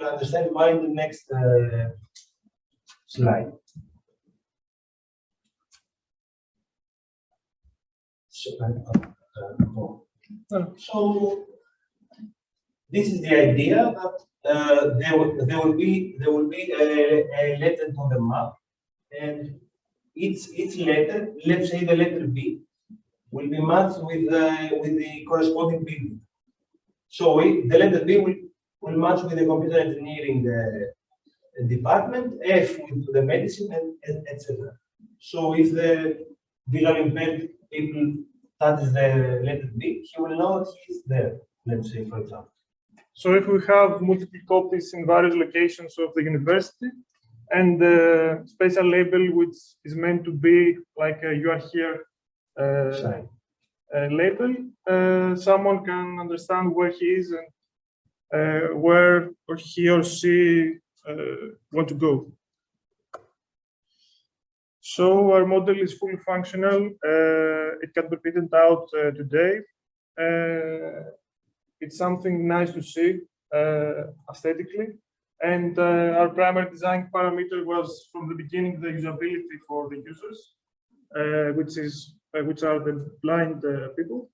understand why in the next slide. So this is the idea that there will be a letter on the map, and each letter, let's say the letter B, will be matched with the corresponding building. So the letter B will match with the computer engineering department, F with the medicine, and etc. So if the visual impaired people touches the letter B, he will know that he is there, let's say, for example. So if we have multiple copies in various locations of the university, and the special label which is meant to be like you are here label, someone can understand where he is and where or he or she want to go. So our model is fully functional. It can be printed out today. It's something nice to see aesthetically. And our primary design parameter was from the beginning the usability for the users, which are the blind people.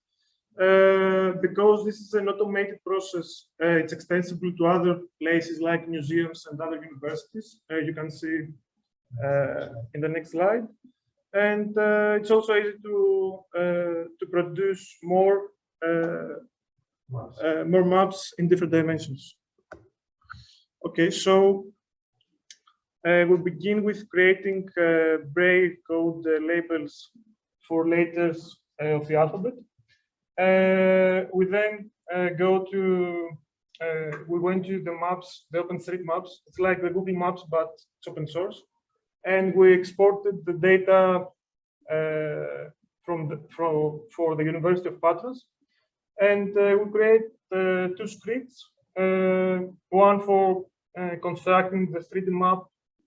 Because this is an automated process, it's extensible to other places like museums and other universities. You can see in the next slide. And it's also easy to produce more maps in different dimensions. Okay, so we'll begin with creating Braille code labels for letters of the alphabet. We then we went to the maps, the OpenStreetMaps. It's like the Google Maps, but it's open source. And we exported the data for the University of Patras. And we create two scripts, one for constructing the 3D map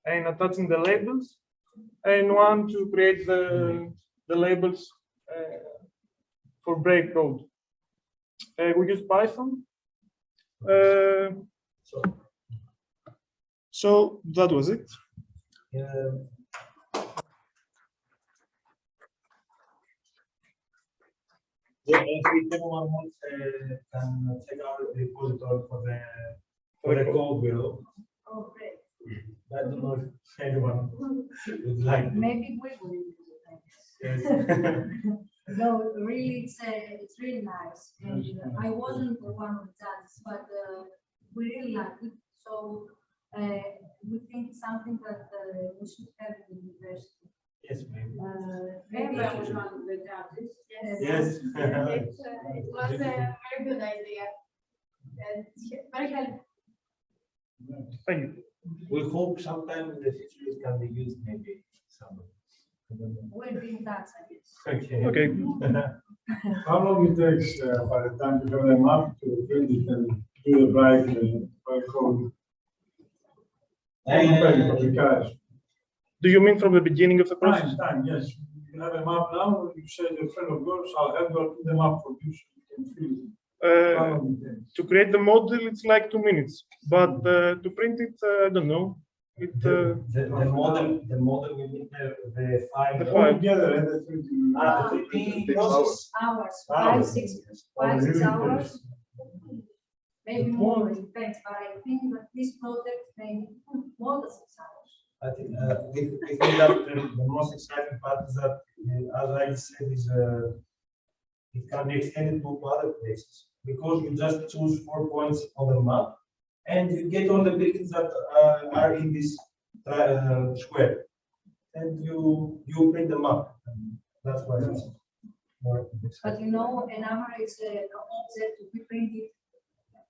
and attaching the labels, and one to create the labels for Braille code. We use Python. So that was it. Yeah, if anyone wants, can check out the repository for the code below. Oh, great. I don't know if anyone would like to. Maybe we will use it. Yes. No, really, it's really nice. And I wasn't one of the judges, but we really like it. So we think it's something that we should have in the university. Yes, maybe. Maybe I was one of the judges. Yes. It was a very good idea. And very helpful. Thank you. We hope sometime in the future it can be used maybe somewhere. We'll be in touch, I guess. Okay. Okay. How long it takes by the time you have them up to print it and do the by code? For the cash. Do you mean from the beginning of the process? Time, yes. You have a map now, you say to a friend of yours, I'll have the map for you so you can fill it. How long it takes? To create the model, it's like 2 minutes, but to print it, I don't know. It, The model will need the file. The file. All together, and the 3D process. Hours, Hours. 5, 6 hours. Maybe more, it depends, but I think that this project may more than 6 hours. I think we think that the most exciting part is that, as I said, is it can be extended to other places because you just choose 4 points on the map, and you get all the buildings that are in this square, and you print them up. That's why it's more exciting. But you know, an average object to be printed,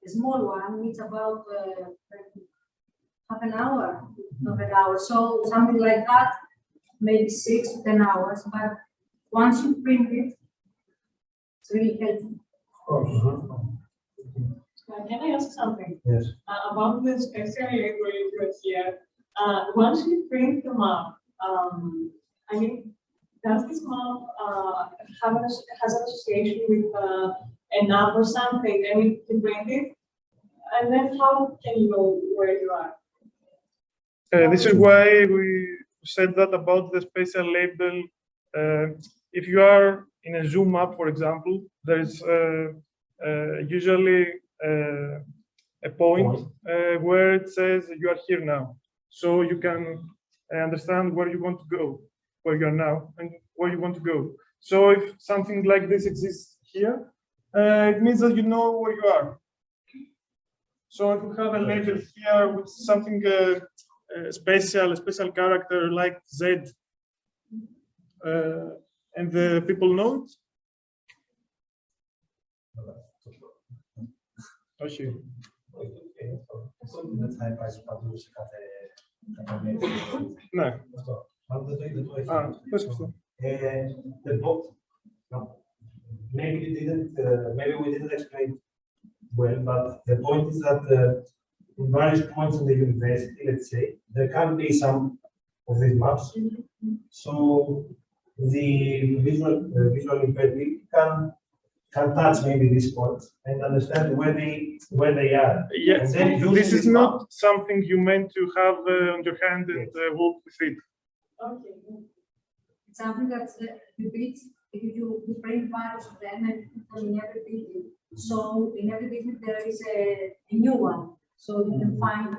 a small one, needs about half an hour, not an hour. So something like that, maybe 6 to 10 hours. But once you print it, it's really helpful. Can I ask something? Yes. About the special label you put here? Once you print the map, I mean, does this map has an association with an app or something, and you can print it? And then how can you know where you are? this is why we said that about the spatial label. If you are in a Zoom app, for example, there is usually a point where it says you are here now. So you can understand where you want to go, where you are now, and where you want to go. So if something like this exists here, it means that you know where you are. So if you have a label here with something a special character like Z, and the people know it. Okay. No. Questo. The book. No. Maybe we didn't explain well, but the point is that in various points in the university, let's say, there can be some of these maps. So the visual impaired people can touch maybe these points and understand where they are. Yes, this is not something you meant to have on your hand and walk with it. Okay. It's something that's repeats if you print various of them and put them in every building. So in every building there is a new one, so you can find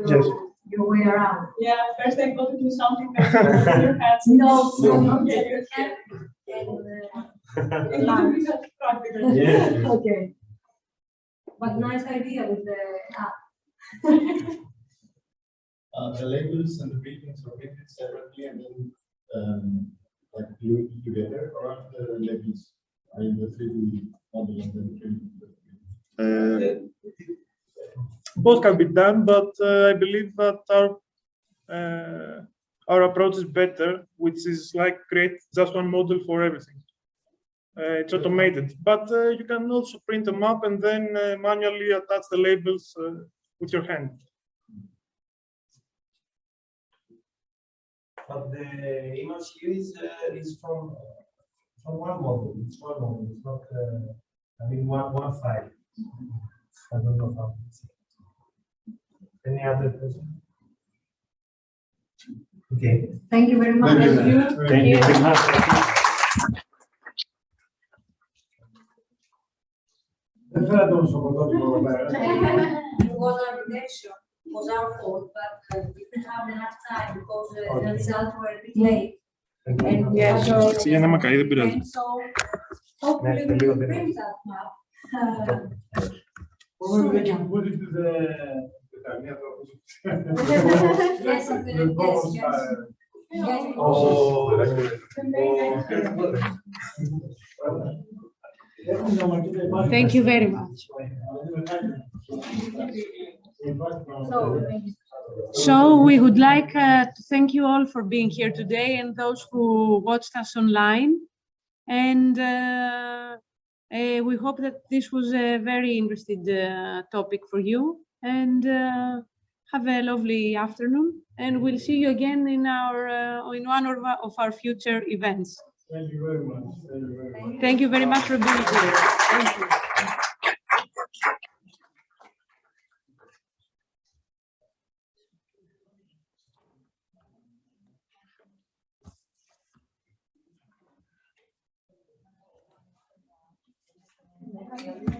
your way around. Yeah, first I thought to do something that you your hands. No, Okay. Yeah. Okay. But nice idea with the app. The labels and the buildings are printed separately and then like glued together, or are the labels are in the 3D model and then printed? Both can be done, but I believe that our approach is better, which is like create just one model for everything. It's automated, but you can also print a map and then manually attach the labels with your hand. But the image here is from one model. It's one model. It's not. I mean, one file. I don't know how. Any other question? Okay. Thank you very much. Thank you very much. It was our redemption, it was our fault, but we didn't have enough time because the results were a bit late. And we had so hopefully we will print that map. Yes, yes. Thank you very much. So, So we would like to thank you all for being here today and those who watched us online. And we hope that this was a very interesting topic for you. And have a lovely afternoon. And we'll see you again in one of our future events. Thank you very much. Thank you very much. Thank you very much for being here. Thank you.